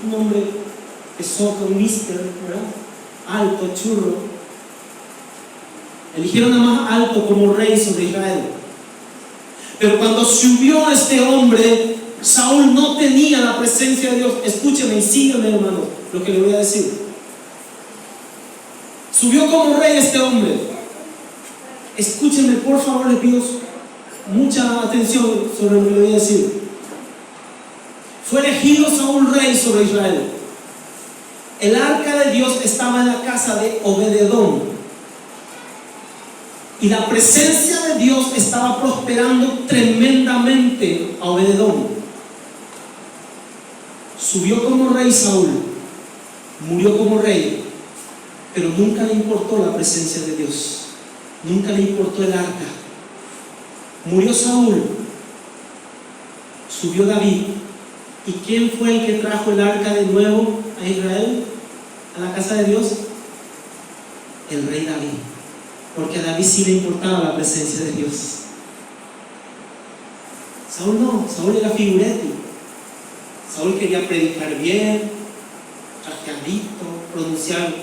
un hombre que soca, un mister, ¿verdad? Alto, churro. Eligieron a más alto como rey sobre Israel. Pero cuando subió este hombre, Saúl no tenía la presencia de Dios. Escúcheme y sígueme, hermano, lo que le voy a decir. Subió como rey este hombre. Escúcheme, por favor, le pido mucha atención sobre lo que le voy a decir. Fue elegido Saúl rey sobre Israel. El arca de Dios estaba en la casa de Obed-edom. Y la presencia de Dios estaba prosperando tremendamente a Obed-edom. Subió como rey Saúl, murió como rey, pero nunca le importó la presencia de Dios. Nunca le importó el arca. Murió Saúl, subió David. ¿Y quién fue el que trajo el arca de nuevo a Israel, a la casa de Dios? El rey David. Porque a David sí le importaba la presencia de Dios. Saúl no, Saúl era figurete. Saúl quería predicar bien, trajeadito, pronunciar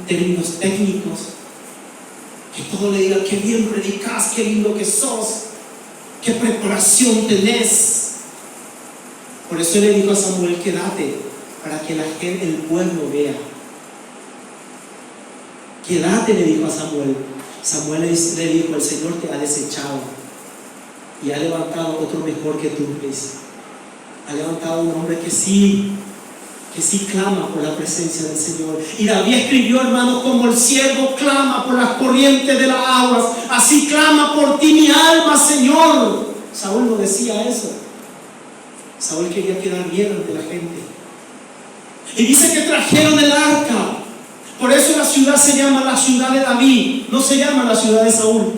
términos técnicos, que todo le diga: qué bien predicas, qué lindo que sos, qué preparación tenés. Por eso le dijo a Samuel: quédate, para que la gente, el pueblo vea. Quédate, le dijo a Samuel. Samuel le dijo: el Señor te ha desechado y ha levantado otro mejor que tú. Ha levantado un hombre que sí clama por la presencia del Señor. Y David escribió, hermanos: como el siervo clama por las corrientes de las aguas, así clama por ti mi alma, Señor. Saúl no decía eso. Saúl quería quedar bien ante la gente. Y dice que trajeron el arca. Por eso la ciudad se llama la ciudad de David, no se llama la ciudad de Saúl.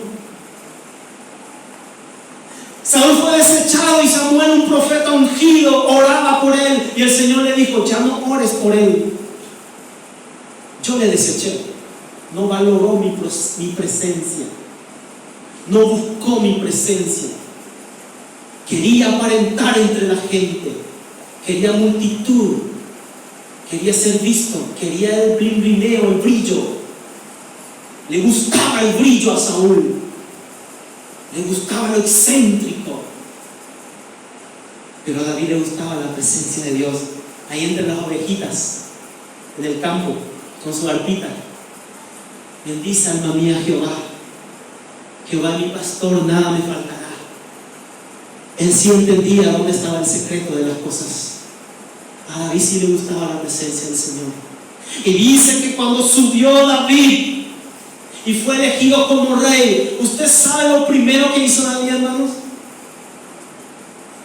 Saúl fue desechado y Samuel, un profeta ungido, oraba por él. Y el Señor le dijo: ya no ores por él. Yo le deseché. No valoró mi presencia. No buscó mi presencia. Quería aparentar entre la gente. Quería multitud. Quería ser visto. Quería el brineo, el brillo. Le gustaba el brillo a Saúl. Le gustaba lo excéntrico. Pero a David le gustaba la presencia de Dios. Ahí entre las ovejitas, en el campo, con su arpita: bendice alma mía a Jehová. Jehová mi pastor, nada me faltará. Él sí entendía dónde estaba el secreto de las cosas. A David sí le gustaba la presencia del Señor. Y dice que cuando subió David y fue elegido como rey, ¿usted sabe lo primero que hizo David, hermanos?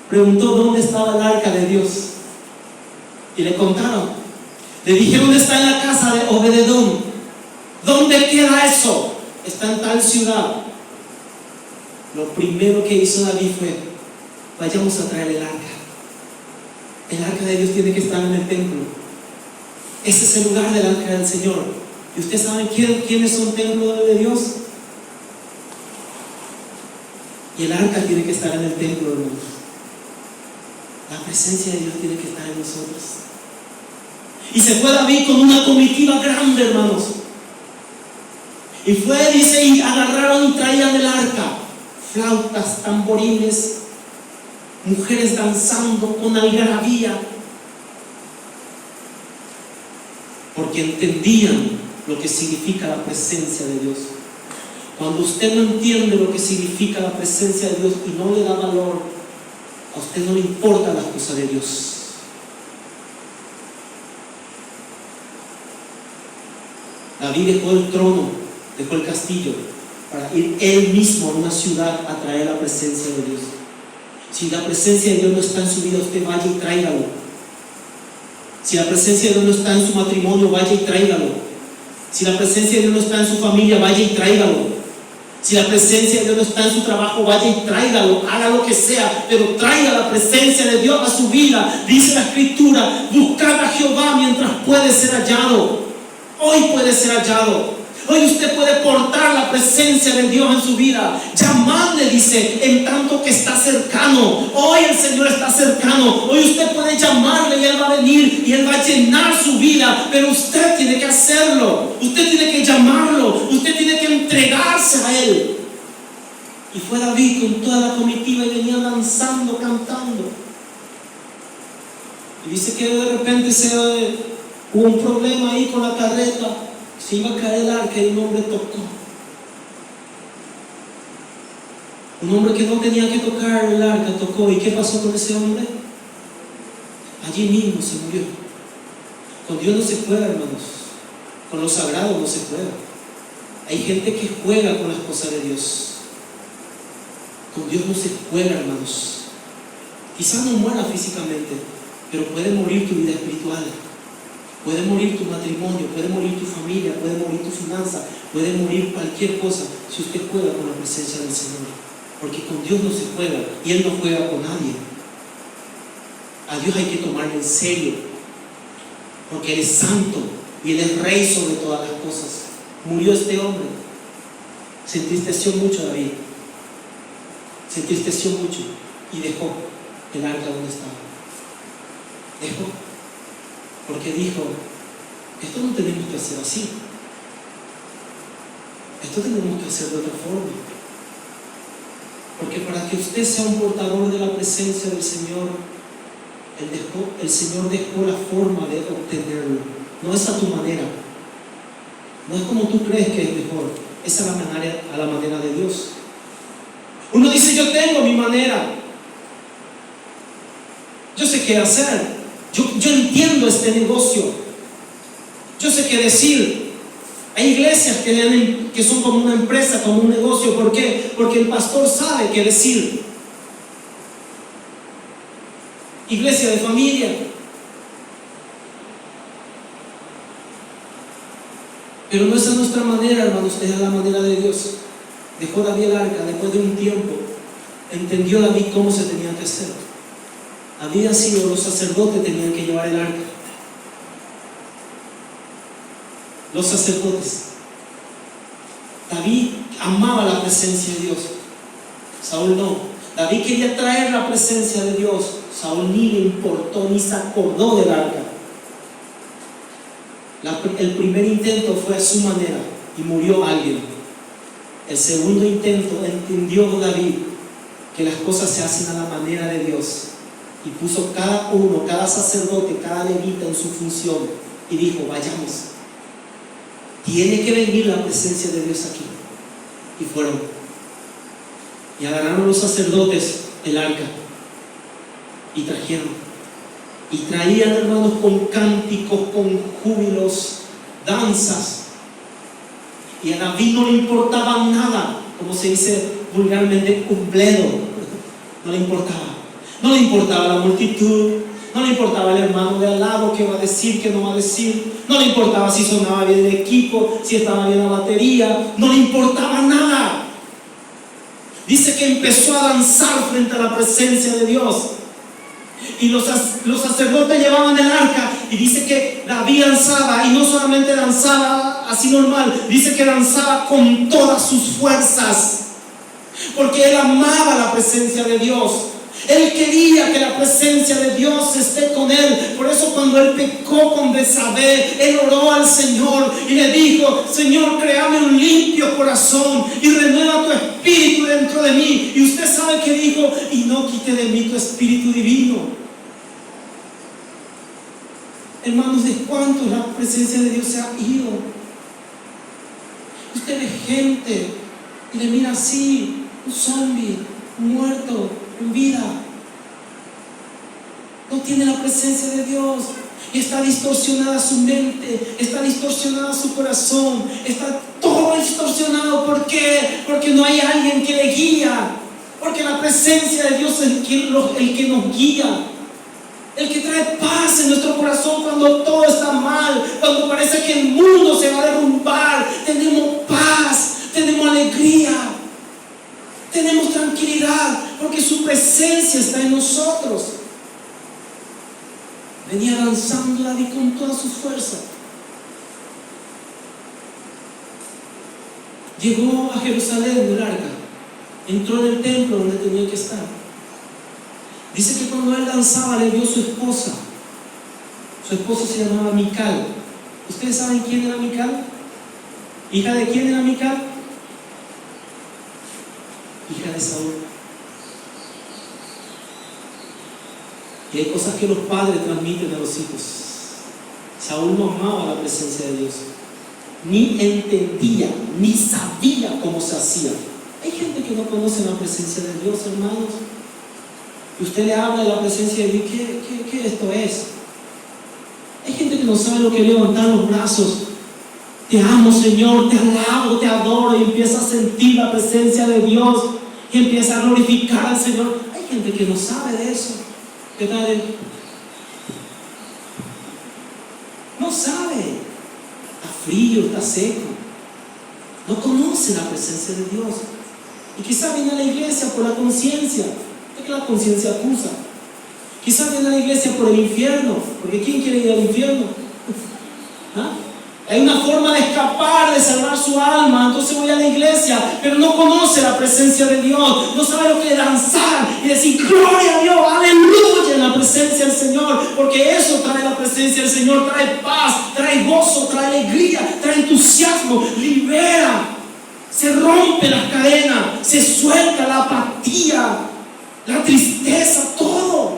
Preguntó dónde estaba el arca de Dios. Y le contaron. Le dijeron: está en la casa de Obed-edom. ¿Dónde queda eso? Está en tal ciudad. Lo primero que hizo David fue: vayamos a traer el arca. El arca de Dios tiene que estar en el templo. Ese es el lugar del arca del Señor. ¿Y ustedes saben quiénes son templos de Dios? Y el arca tiene que estar en el templo, hermanos. La presencia de Dios tiene que estar en nosotros. Y se fue David con una comitiva grande, hermanos. Y fue, dice, y agarraron y traían el arca. Flautas, tamborines, mujeres danzando con algarabía. Porque entendían lo que significa la presencia de Dios. Cuando usted no entiende lo que significa la presencia de Dios y no le da valor, a usted no le importan las cosas de Dios. David dejó el trono, dejó el castillo para ir él mismo a una ciudad a traer la presencia de Dios. Si la presencia de Dios no está en su vida, usted vaya y tráigalo. Si la presencia de Dios no está en su matrimonio, vaya y tráigalo. Si la presencia de Dios no está en su familia, vaya y tráigalo. Si la presencia de Dios no está en su trabajo, vaya y tráigalo. Haga lo que sea, pero traiga la presencia de Dios a su vida. Dice la Escritura: buscad a Jehová mientras puede ser hallado. Hoy puede ser hallado. Hoy usted puede portar la presencia de Dios en su vida. Llamadle, dice, en tanto que está cercano. Hoy el Señor está cercano. Hoy usted puede llamarle y Él va a venir y Él va a llenar su vida, pero usted tiene que hacerlo, usted tiene que llamarlo, usted tiene que entregarse a Él. Y fue David con toda la comitiva y venía danzando, cantando. Y dice que de repente hubo un problema ahí con la carreta, se iba a caer el arca y un hombre tocó. Un hombre que no tenía que tocar el arca tocó. ¿Y qué pasó con ese hombre? Allí mismo se murió. Con Dios no se juega, hermanos. Con lo sagrado no se juega. Hay gente que juega con las cosas de Dios. Con Dios no se juega, hermanos. Quizás no muera físicamente, pero puede morir tu vida espiritual. Puede morir tu matrimonio, puede morir tu familia, puede morir tu finanza, puede morir cualquier cosa si usted juega con la presencia del Señor. Porque con Dios no se juega y Él no juega con nadie. A Dios hay que tomarlo en serio, porque Él es santo y Él es rey sobre todas las cosas. Murió este hombre. Se entristeció mucho David. Se entristeció mucho y dejó el arca donde estaba. Dejó. Porque dijo, esto no tenemos que hacer así. Esto tenemos que hacer de otra forma. Porque para que usted sea un portador de la presencia del Señor, el Señor dejó la forma de obtenerlo. No es a tu manera. No es como tú crees que es mejor. Es a la manera de Dios. Uno dice, yo tengo mi manera. Yo sé qué hacer. Yo entiendo este negocio. Yo sé qué decir. Hay iglesias que son como una empresa, como un negocio. ¿Por qué? Porque el pastor sabe qué decir. Iglesia de familia. Pero no es a nuestra manera, hermanos, es a la manera de Dios. Dejó David el arca después de un tiempo. Entendió David cómo se tenía que hacer. Había sido los sacerdotes tenían que llevar el arca. Los sacerdotes. David amaba la presencia de Dios. Saúl no. David quería traer la presencia de Dios. Saúl ni le importó ni se acordó del arca. El primer intento fue a su manera y murió alguien. El segundo intento entendió David que las cosas se hacen a la manera de Dios y puso cada sacerdote, cada levita en su función y dijo, vayamos. Tiene que venir la presencia de Dios aquí. Y fueron. Y agarraron los sacerdotes el arca. Y trajeron. Y traían, hermanos, con cánticos, con júbilos, danzas. Y a David no le importaba nada. Como se dice vulgarmente, un bledo. No le importaba. No le importaba la multitud. No le importaba el hermano de al lado, qué va a decir, qué no va a decir. No le importaba si sonaba bien el equipo, si estaba bien la batería. No le importaba nada. Dice que empezó a danzar frente a la presencia de Dios. Y los sacerdotes llevaban el arca. Y dice que David danzaba. Y no solamente danzaba así normal. Dice que danzaba con todas sus fuerzas. Porque él amaba la presencia de Dios. Él quería que la presencia de Dios esté con él. Por eso cuando él pecó con Betsabé, él oró al Señor y le dijo, Señor, créame un limpio corazón y renueva tu espíritu dentro de mí. Y usted sabe que dijo, y no quite de mí tu espíritu divino. Hermanos, ¿de cuánto la presencia de Dios se ha ido? Usted ve gente y le mira así, un zombie, un muerto, en vida. No tiene la presencia de Dios. Está distorsionada su mente, está distorsionada su corazón, está todo distorsionado. ¿Por qué? Porque no hay alguien que le guía. Porque la presencia de Dios es el que nos guía, el que trae paz en nuestro corazón cuando todo está mal, cuando parece que el mundo se va a derrumbar. Tenemos paz, tenemos alegría, tenemos tranquilidad, porque su presencia está en nosotros. Venía avanzando David con toda su fuerza. Llegó a Jerusalén el arca, entró en el templo donde tenía que estar. Dice que cuando él danzaba le dio su esposa. Su esposa se llamaba Mical. ¿Ustedes saben quién era Mical? ¿Hija de quién era Mical? Hija de Saúl. Y hay cosas que los padres transmiten a los hijos. Saúl no amaba la presencia de Dios, ni entendía, ni sabía cómo se hacía. Hay gente que no conoce la presencia de Dios, hermanos. Y usted le habla de la presencia de Dios. ¿Qué esto es? Hay gente que no sabe lo que es levantar los brazos. Te amo, Señor, te alabo, te adoro, y empieza a sentir la presencia de Dios y empieza a glorificar al Señor. Hay gente que no sabe de eso. ¿Qué tal? No sabe. Está frío, está seco. No conoce la presencia de Dios. Y quizá viene a la iglesia por la conciencia. Es que la conciencia acusa. Quizá viene a la iglesia por el infierno. Porque ¿quién quiere ir al infierno? ¿Ah? Hay una forma de escapar, de salvar su alma. Entonces voy a la iglesia, pero no conoce la presencia de Dios. No sabe lo que es danzar y decir gloria a Dios, aleluya, en la presencia del Señor. Porque eso trae la presencia del Señor. Trae paz, trae gozo, trae alegría, trae entusiasmo, libera. Se rompe las cadenas, se suelta la apatía, la tristeza, todo.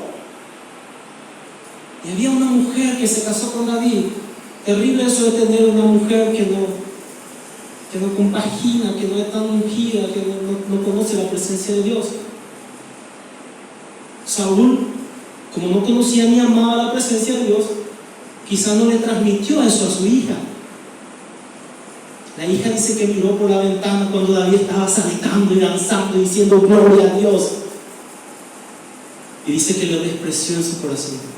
Y había una mujer que se casó con David. Terrible eso de tener una mujer que no compagina, que no es tan ungida, que no conoce la presencia de Dios. Saúl, como no conocía ni amaba la presencia de Dios, quizás no le transmitió eso a su hija. La hija dice que miró por la ventana cuando David estaba saltando y danzando y diciendo gloria a Dios. Y dice que lo despreció en su corazón.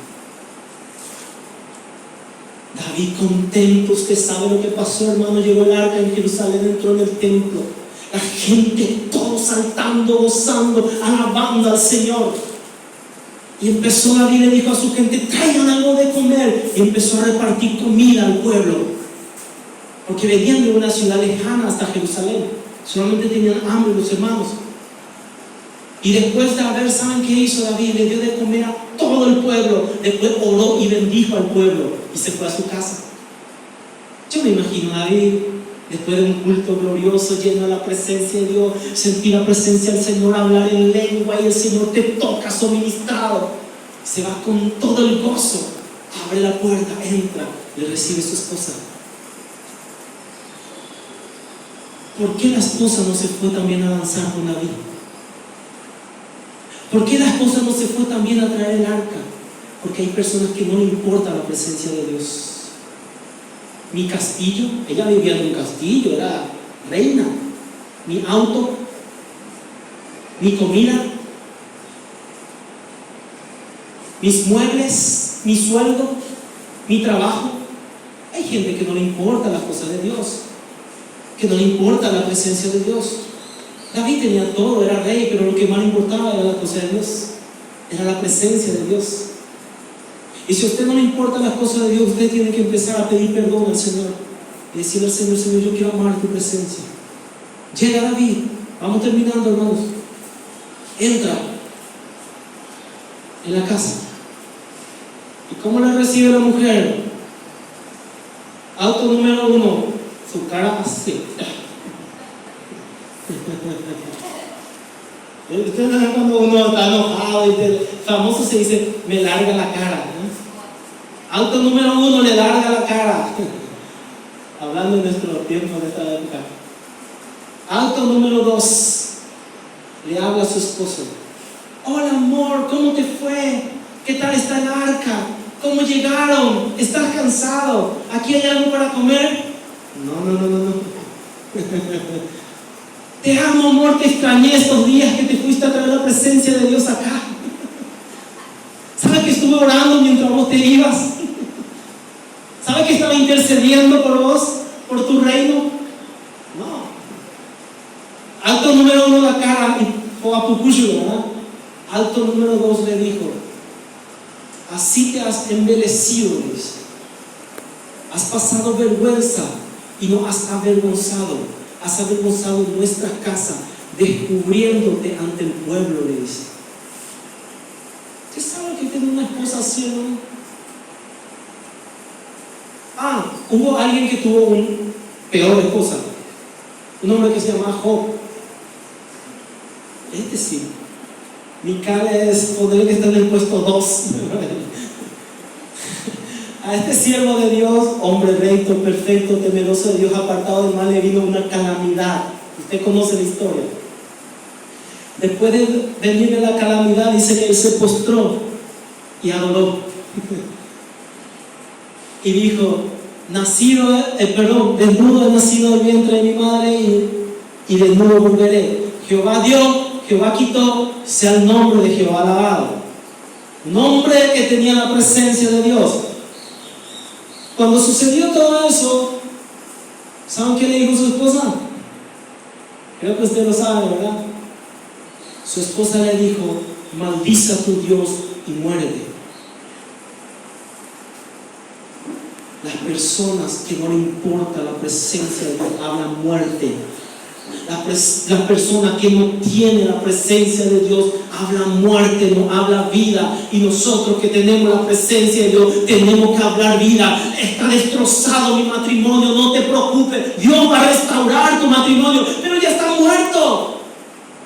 David contento, usted sabe lo que pasó, hermano. Llegó el arca en Jerusalén, entró en el templo, la gente todos saltando, gozando, alabando al Señor. Y empezó David y le dijo a su gente: traigan algo de comer. Y empezó a repartir comida al pueblo, porque venían de una ciudad lejana hasta Jerusalén. Solamente tenían hambre los hermanos. Y después de haber, ¿saben qué hizo David? Le dio de comer a todo el pueblo. Después oró y bendijo al pueblo y se fue a su casa. Yo me imagino a David, después de un culto glorioso, lleno de la presencia de Dios, sentir la presencia del Señor, hablar en lengua, y el Señor te toca suministrado. Se va con todo el gozo, abre la puerta, entra y recibe su esposa. ¿Por qué la esposa no se fue también a danzar con David? ¿Por qué la esposa no se fue también a traer el arca? Porque hay personas que no le importa la presencia de Dios. Mi castillo, ella vivía en un castillo, era reina. Mi auto, mi comida, mis muebles, mi sueldo, mi trabajo. Hay gente que no le importa las cosas de Dios, que no le importa la presencia de Dios. David tenía todo, era rey, pero lo que más le importaba era la cosa de Dios, era la presencia de Dios. Y si a usted no le importan las cosas de Dios, usted tiene que empezar a pedir perdón al Señor y decirle al Señor: Señor, yo quiero amar tu presencia. Llega David, vamos terminando, hermanos. Entra en la casa. ¿Y cómo le recibe la mujer? Auto número 1, su cara así. Ustedes saben cuando uno está enojado, y famoso se dice: me larga la cara, ¿no? Auto número 1, le larga la cara. Hablando de nuestro tiempo, de esta época. Auto número 2, le habla a su esposo: hola amor, ¿cómo te fue? ¿Qué tal está el arca? ¿Cómo llegaron? ¿Estás cansado? ¿Aquí hay algo para comer? No. Te amo, amor, te extrañé estos días que te fuiste a traer la presencia de Dios acá. ¿Sabes que estuve orando mientras vos te ibas? ¿Sabes que estaba intercediendo por vos, por tu reino? No. Alto número 1, la cara, o a Pucuyo, ¿verdad? Alto número 2, le dijo: así te has embelecido, Luis. Has pasado vergüenza y no has avergonzado. Has avergonzado nuestra casa, descubriéndote ante el pueblo, le dice. una esposa así, hermano? Hubo alguien que tuvo una peor esposa, un hombre que se llamaba Job. Este sí. Mical es poder que está en el puesto 2. A este siervo de Dios, hombre recto, perfecto, temeroso de Dios, apartado del mal, le vino una calamidad. Usted conoce la historia. Después de venirle la calamidad, dice que él se postró y adoró. Y dijo: desnudo he nacido del vientre de mi madre y desnudo volveré. Jehová dio, Jehová quitó, sea el nombre de Jehová alabado. Un hombre que tenía la presencia de Dios. Cuando sucedió todo eso, ¿saben qué le dijo su esposa? Creo que usted lo sabe, ¿verdad? Su esposa le dijo: maldice a tu Dios y muérete. Las personas que no le importa la presencia de Dios hablan muerte. Las personas que no tienen la presencia de Dios hablan muerte, no hablan vida. Y nosotros que tenemos la presencia de Dios tenemos que hablar vida. Está destrozado mi matrimonio, no te preocupes, Dios va a restaurar tu matrimonio, pero ya está muerto.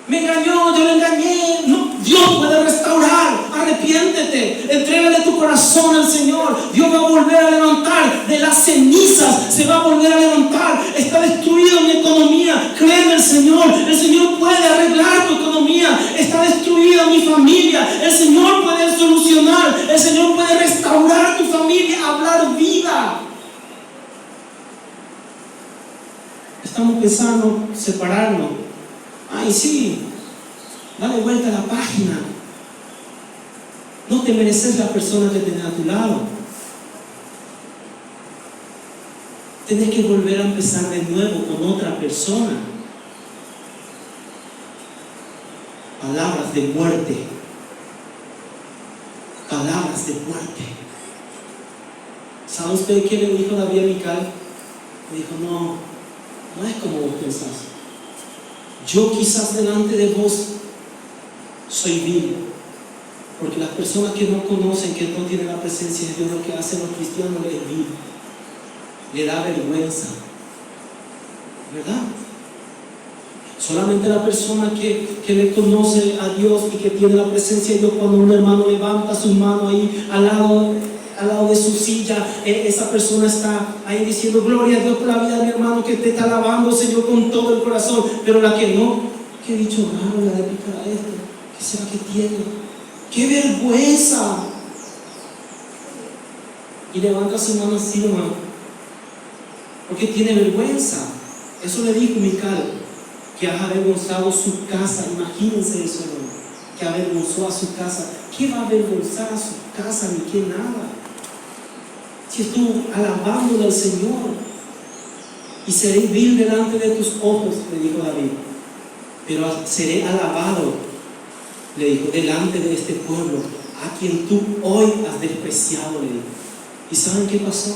Me engañó, yo le engañé. No, Dios puede restaurar. Arrepiéntete, entrégale tu corazón al Señor. Dios va a volver a levantar de las cenizas, se va a volver a levantar. Está destruida mi economía, cree en el Señor. El Señor puede arreglar tu economía. Está destruida mi familia, el Señor puede solucionar. El Señor puede restaurar tu familia, hablar vida. Estamos pensando separarnos. Ay, sí, dale vuelta a la página. No te mereces la persona que tenés a tu lado. Tienes que volver a empezar de nuevo con otra persona. Palabras de muerte. Palabras de muerte. ¿Sabe usted qué le dijo David a Mical? Le dijo: no es como vos pensás. Yo quizás delante de vos soy vil, porque las personas que no conocen, que no tienen la presencia de Dios, lo que hacen los cristianos es vil, le da vergüenza, ¿verdad? Solamente la persona que le conoce a Dios y que tiene la presencia de Dios, cuando un hermano levanta su mano ahí al lado de su silla, esa persona está ahí diciendo: gloria a Dios por la vida de mi hermano que te está alabando, Señor, con todo el corazón. Pero la que no, que dicho raro, la de picar a esto, ¿qué será que tiene? ¡Qué vergüenza! Y levanta su mano así, hermano, porque tiene vergüenza. Eso le dijo Mical, que ha avergonzado su casa. Imagínense eso, hermano, que avergonzó a su casa. ¿Qué va a avergonzar a su casa ni qué nada? Si estuvo alabándole al Señor. Y seré vil delante de tus ojos, le dijo David, pero seré alabado, le dijo, delante de este pueblo, a quien tú hoy has despreciado, le dijo. ¿Y saben qué pasó?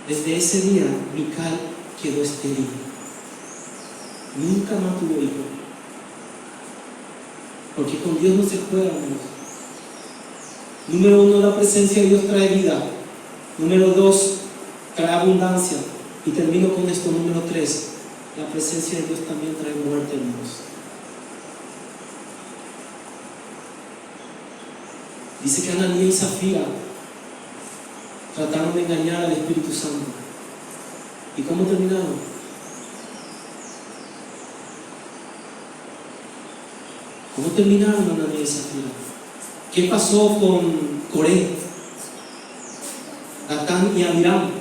Desde ese día Mical quedó estéril. Nunca más tuvo hijo. Porque con Dios no se juega, amigos. Número 1, la presencia de Dios trae vida. Número 2, trae abundancia. Y termino con esto, número 3, la presencia de Dios también trae muerte, hermanos. Dice que Ananías y Zafira trataron de engañar al Espíritu Santo. ¿Y cómo terminaron? ¿Cómo terminaron Ananías y Zafira? ¿Qué pasó con Coré, Datán y Abiram?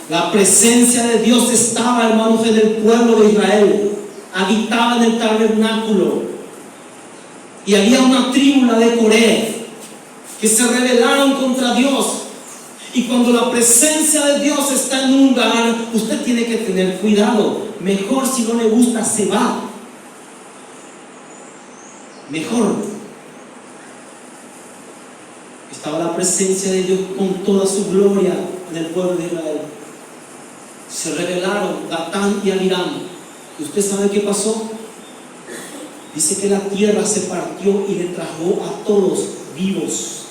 La presencia de Dios estaba, hermanos, en el pueblo de Israel. Habitaba en el tabernáculo. Y había una tribu, la de Coré, que se rebelaron contra Dios. Y cuando la presencia de Dios está en un lugar, usted tiene que tener cuidado. Mejor, si no le gusta, se va. Mejor. Estaba la presencia de Dios con toda su gloria en el pueblo de Israel. Se rebelaron Datán y Abiram. ¿Y usted sabe qué pasó? Dice que la tierra se partió y le tragó a todos vivos.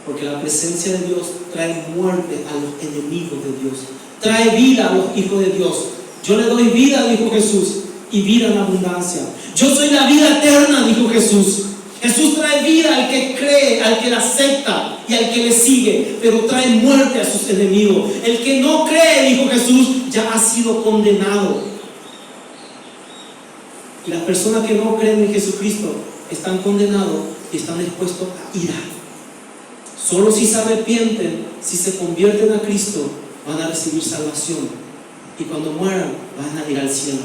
Porque la presencia de Dios trae muerte a los enemigos de Dios, trae vida a los hijos de Dios. Yo le doy vida, dijo Jesús, y vida en abundancia. Yo soy la vida eterna, dijo Jesús. Jesús trae vida al que cree, al que la acepta y al que le sigue, pero trae muerte a sus enemigos. El que no cree, dijo Jesús, ya ha sido condenado. Y las personas que no creen en Jesucristo están condenados y están expuestos a ira. Solo si se arrepienten, si se convierten a Cristo, van a recibir salvación. Y cuando mueran, van a ir al cielo.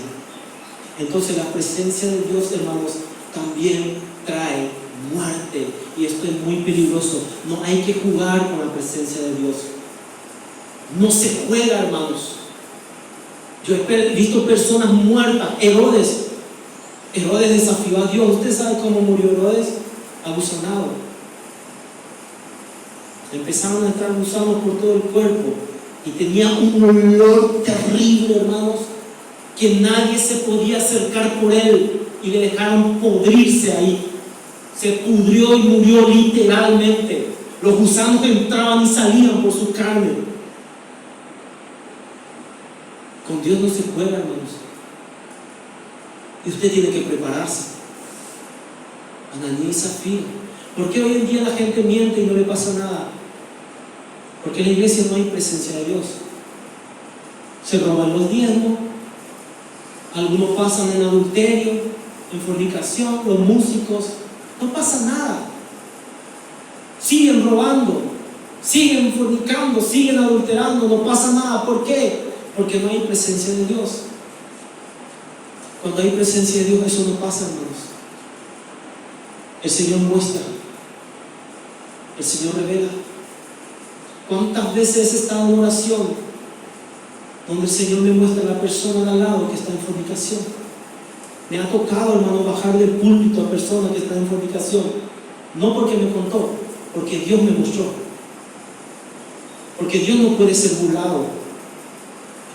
Entonces la presencia de Dios, hermanos, también trae muerte. Y esto es muy peligroso. No hay que jugar con la presencia de Dios. No se juega, hermanos. Yo he visto personas muertas. Herodes desafió a Dios. ¿Usted sabe cómo murió Herodes? Abusanado. Empezaron a estar gusanos por todo el cuerpo y tenía un olor terrible, hermanos, que nadie se podía acercar por él y le dejaron podrirse ahí. Se pudrió y murió literalmente. Los gusanos entraban y salían por su carne. Con Dios no se juega, hermanos. Y usted tiene que prepararse. Ananías y Zafira. ¿Por qué hoy en día la gente miente y no le pasa nada? Porque en la iglesia no hay presencia de Dios. Se roban los diezmos. Algunos pasan en adulterio, en fornicación, los músicos. No pasa nada. Siguen robando, siguen fornicando, siguen adulterando. No pasa nada. ¿Por qué? Porque no hay presencia de Dios. Cuando hay presencia de Dios, eso no pasa, hermanos. El Señor muestra. El Señor revela. ¿Cuántas veces he estado en oración donde el Señor me muestra a la persona de al lado que está en fornicación? Me ha tocado, hermano, bajar del púlpito a personas que están en fornicación. No porque me contó, porque Dios me mostró. Porque Dios no puede ser burlado.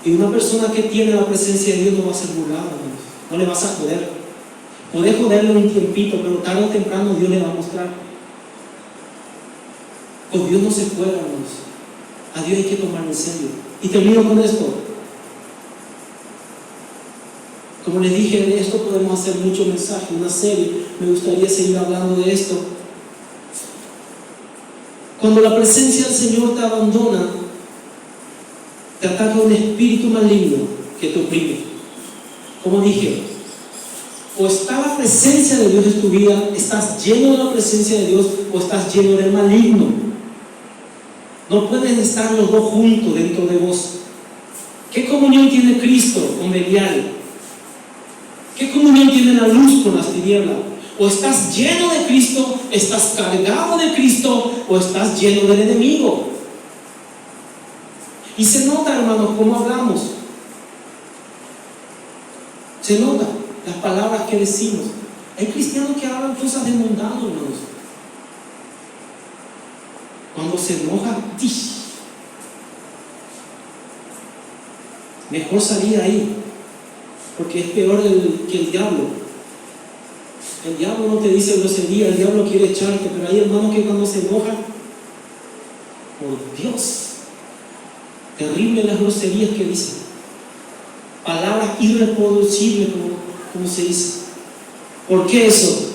Y una persona que tiene la presencia de Dios no va a ser burlada, hermanos. No le vas a joder. Podés joderle un tiempito, pero tarde o temprano Dios le va a mostrar. Con Dios no se juega, hermanos. A Dios hay que tomar en serio. Y termino con esto. Como les dije, de esto podemos hacer muchos mensajes, una serie. Me gustaría seguir hablando de esto. Cuando la presencia del Señor te abandona, te ataca un espíritu maligno que te oprime. Como dije, o está la presencia de Dios en tu vida, estás lleno de la presencia de Dios, o estás lleno del maligno. No pueden estar los dos juntos dentro de vos. ¿Qué comunión tiene Cristo con Belial? ¿Qué comunión tiene la luz con las tinieblas? O estás lleno de Cristo, estás cargado de Cristo, o estás lleno del enemigo. Y se nota, hermanos, cómo hablamos. Se nota las palabras que decimos. Hay cristianos que hablan cosas de mundano, hermanos. Cuando se enoja, mejor salir ahí, porque es peor que el diablo. El diablo no te dice grosería, el diablo quiere echarte, pero hay hermanos que cuando se enojan, por Dios, terrible las groserías que dicen, palabras irreproducibles, como se dice. ¿Por qué eso?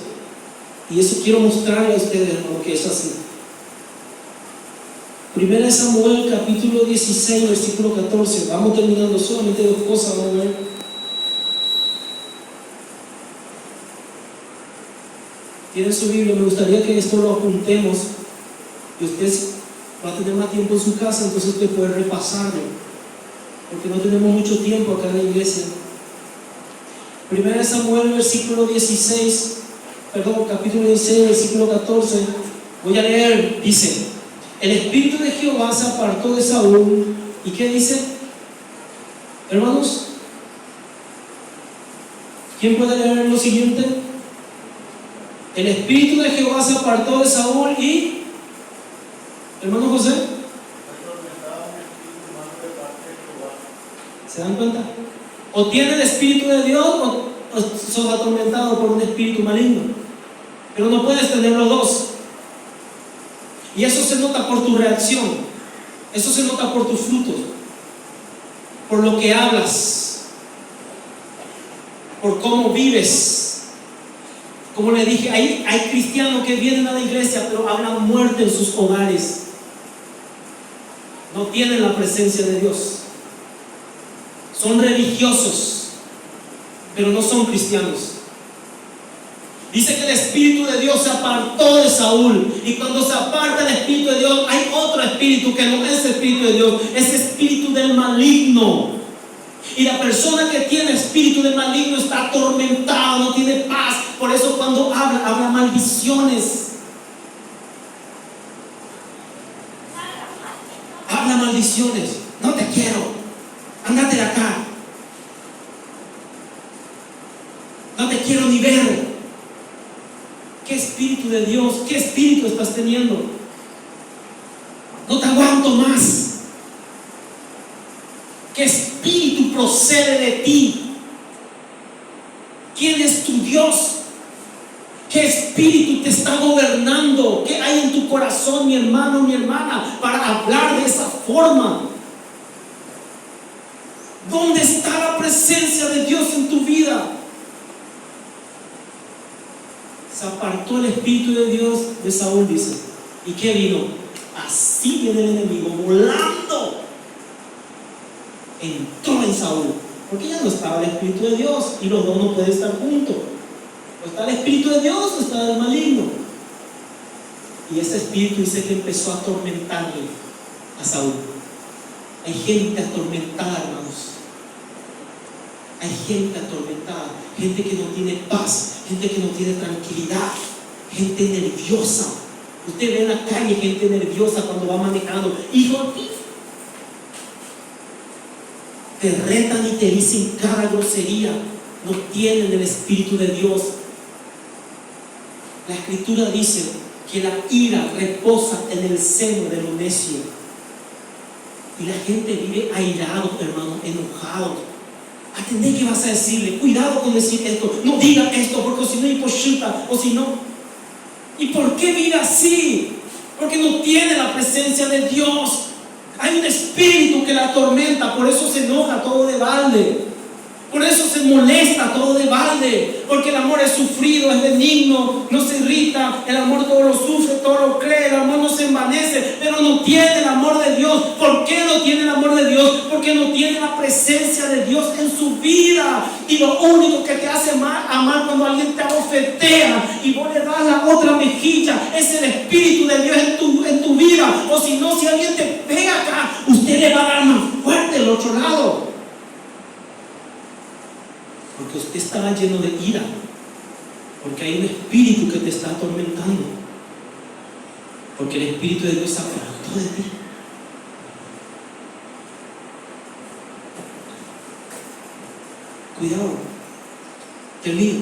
Y eso quiero mostrarle a ustedes, hermano, que es así. 1 Samuel capítulo 16, versículo 14. Vamos terminando, solamente dos cosas, vamos a ver. Tienen su Biblia, me gustaría que esto lo apuntemos. Y usted va a tener más tiempo en su casa, entonces usted puede repasarlo. Porque no tenemos mucho tiempo acá en la iglesia. 1 Samuel capítulo 16, versículo 14. Voy a leer, dice: el espíritu de Jehová se apartó de Saúl. ¿Y qué dice? Hermanos, ¿quién puede leer lo siguiente? El espíritu de Jehová se apartó de Saúl y... hermano José, ¿se dan cuenta? O tiene el espíritu de Dios sos atormentado por un espíritu maligno. Pero no puedes tener los dos. Y eso se nota por tu reacción. Eso se nota por tus frutos. Por lo que hablas. Por cómo vives. Como le dije, hay cristianos que vienen a la iglesia, pero hablan muerte en sus hogares. No tienen la presencia de Dios. Son religiosos, pero no son cristianos. Dice que el Espíritu de Dios se apartó de Saúl. Y cuando se aparta el Espíritu de Dios, hay otro espíritu que no es el Espíritu de Dios, es el espíritu del maligno. Y la persona que tiene espíritu del maligno está atormentada, no tiene paz. Por eso cuando habla maldiciones. Habla maldiciones. No te quiero. Ándate de acá. No te quiero ni ver. ¿Qué espíritu de Dios? ¿Qué espíritu estás teniendo? No te aguanto más. ¿Qué espíritu procede de ti? ¿Quién es tu Dios? ¿Qué espíritu te está gobernando? ¿Qué hay en tu corazón, mi hermano, mi hermana, para hablar de esa forma? ¿Dónde está la presencia de Dios en tu vida? Se apartó el Espíritu de Dios de Saúl, dice. ¿Y qué vino? Así viene el enemigo, volando. Entró en Saúl, porque ya no estaba el Espíritu de Dios, y los dos no pueden estar juntos. O está el Espíritu de Dios o está el maligno. Y ese espíritu dice que empezó a atormentarle a Saúl. Hay gente atormentada, hermanos. Hay gente atormentada, gente que no tiene paz, gente que no tiene tranquilidad, gente nerviosa. Usted ve en la calle gente nerviosa cuando va manejando. Hijo, te retan y te dicen cada grosería. No tienen el Espíritu de Dios. La Escritura dice que la ira reposa en el seno de lo necio. Y la gente vive airado, hermano, enojado. Atendé que vas a decirle, cuidado con decir esto, no diga esto, porque si no hay pochita, o si no. ¿Y por qué vive así? Porque no tiene la presencia de Dios. Hay un espíritu que la atormenta, por eso se enoja todo de balde. Por eso se molesta todo de balde, porque el amor es sufrido, es benigno, no se irrita, el amor todo lo sufre, todo lo cree, el amor no se envanece, pero no tiene el amor de Dios. ¿Por qué no tiene el amor de Dios? Porque no tiene la presencia de Dios en su vida. Y lo único que te hace amar cuando alguien te abofetea y vos le das la otra mejilla, es el Espíritu de Dios en tu vida. O si no, si alguien te pega acá, usted le va a dar más fuerte del otro lado. Porque usted estaba lleno de ira, porque hay un espíritu que te está atormentando, porque el Espíritu de Dios se apartó de ti. Cuidado, termino.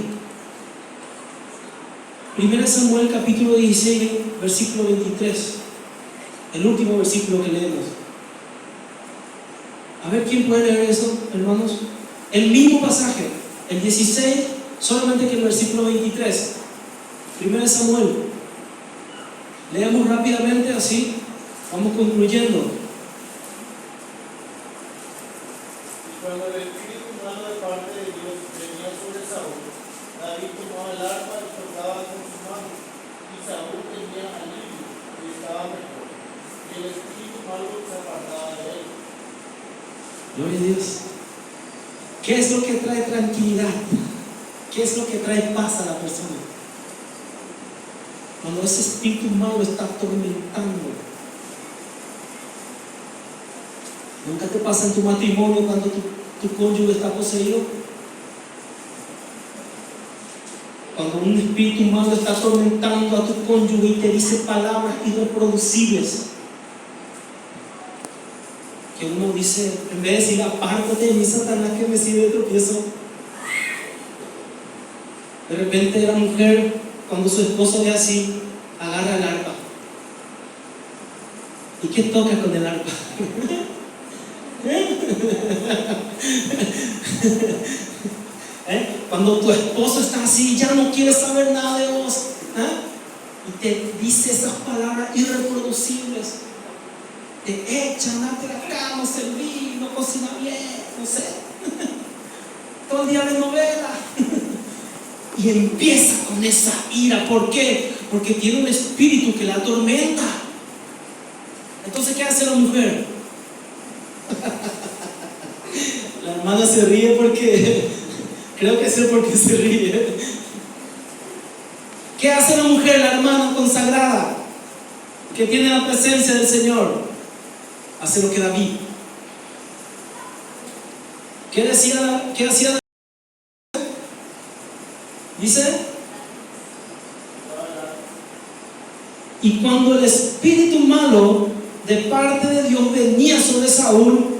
1 Samuel capítulo 16, versículo 23, el último versículo que leemos. A ver, ¿quién puede leer eso, hermanos? El mismo pasaje, el 16, solamente que el versículo 23. 1 Samuel. Leamos rápidamente, así vamos concluyendo. Cuando el espíritu humano de parte de Dios venía sobre Saúl, David tomaba el arpa y tocaba con su mano, y Saúl tenía alivio y estaba mejor. Y el espíritu malo se apartaba de él. Gloria a Dios. ¿Qué es lo que trae tranquilidad? ¿Qué es lo que trae paz a la persona? Cuando ese espíritu malo está atormentando. ¿Nunca te pasa en tu matrimonio cuando tu cónyuge está poseído? Cuando un espíritu malo está atormentando a tu cónyuge y te dice palabras irreproducibles. Que uno dice, en vez de decir, apártate de mí, Satanás, que me sirve de tropiezo. De repente la mujer, cuando su esposo ve así, agarra el arpa. ¿Y qué toca con el arpa? Cuando tu esposo está así, ya no quiere saber nada de vos, y te dice esas palabras irreproducibles, te echan, date acá, no serví, no cocina bien, no sé, todo el día de novela. Y empieza con esa ira. ¿Por qué? Porque tiene un espíritu que la atormenta. Entonces, ¿qué hace la mujer? La hermana se ríe porque creo que sé por qué se ríe. ¿Qué hace la mujer, la hermana consagrada, que tiene la presencia del Señor? Hace lo que David. ¿Qué hacía? Dice, y cuando el espíritu malo de parte de Dios venía sobre Saúl,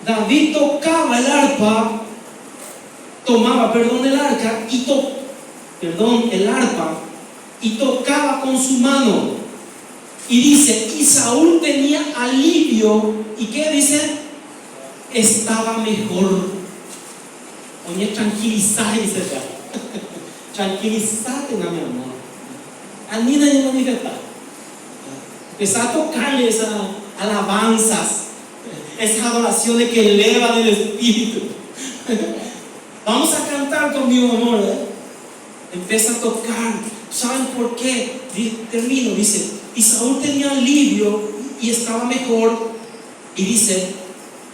David tocaba el arpa, tomaba, el arpa y tocaba con su mano. Y dice, y Saúl tenía alivio. ¿Y qué dice? Estaba mejor. Oye, tranquilizar, dice acá. Tranquilizate, mi amor. Anida y manifestar. Empezar a tocarle esas alabanzas, esas adoraciones que elevan el espíritu. Vamos a cantar conmigo, amor. Empieza a tocar. ¿Saben por qué? Termino, dice, y Saúl tenía alivio y estaba mejor. Y dice,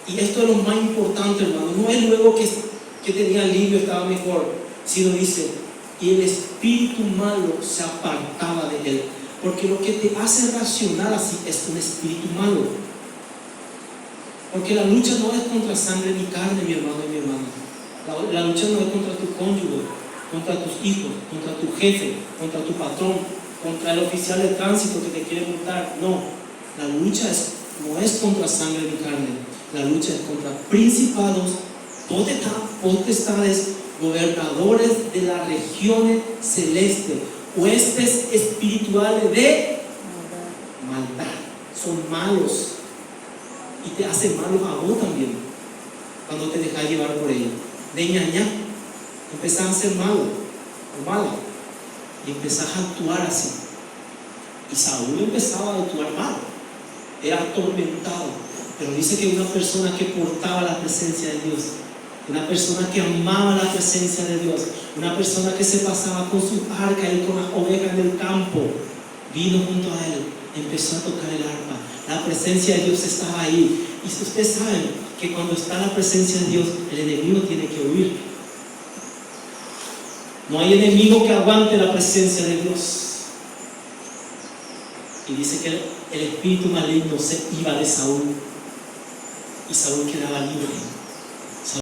y esto es lo más importante, hermano, no es luego que tenía alivio, estaba mejor, sino dice, y el espíritu malo se apartaba de él. Porque lo que te hace racionar así es un espíritu malo. Porque la lucha no es contra sangre ni carne, mi hermano y mi hermana. La lucha no es contra tu cónyuge, contra tus hijos, contra tu jefe, contra tu patrón, contra el oficial de tránsito que te quiere multar. No, la lucha no es contra sangre ni carne. La lucha es contra principados, potestades, gobernadores de las regiones celestes, huestes espirituales de maldad. Son malos y te hacen malos a vos también cuando te dejas llevar por ellos. De ñañá empezás a ser malo o mala y empezás a actuar así. Y Saúl empezaba a actuar mal, era atormentado, pero dice que una persona que portaba la presencia de Dios, una persona que amaba la presencia de Dios, una persona que se pasaba con su arca y con las ovejas en el campo, vino junto a él, empezó a tocar el arpa. La presencia de Dios estaba ahí. Y si ustedes saben que cuando está la presencia de Dios, el enemigo tiene que huir. No hay enemigo que aguante la presencia de Dios. Y dice que el espíritu maligno se iba de Saúl y Saúl quedaba libre.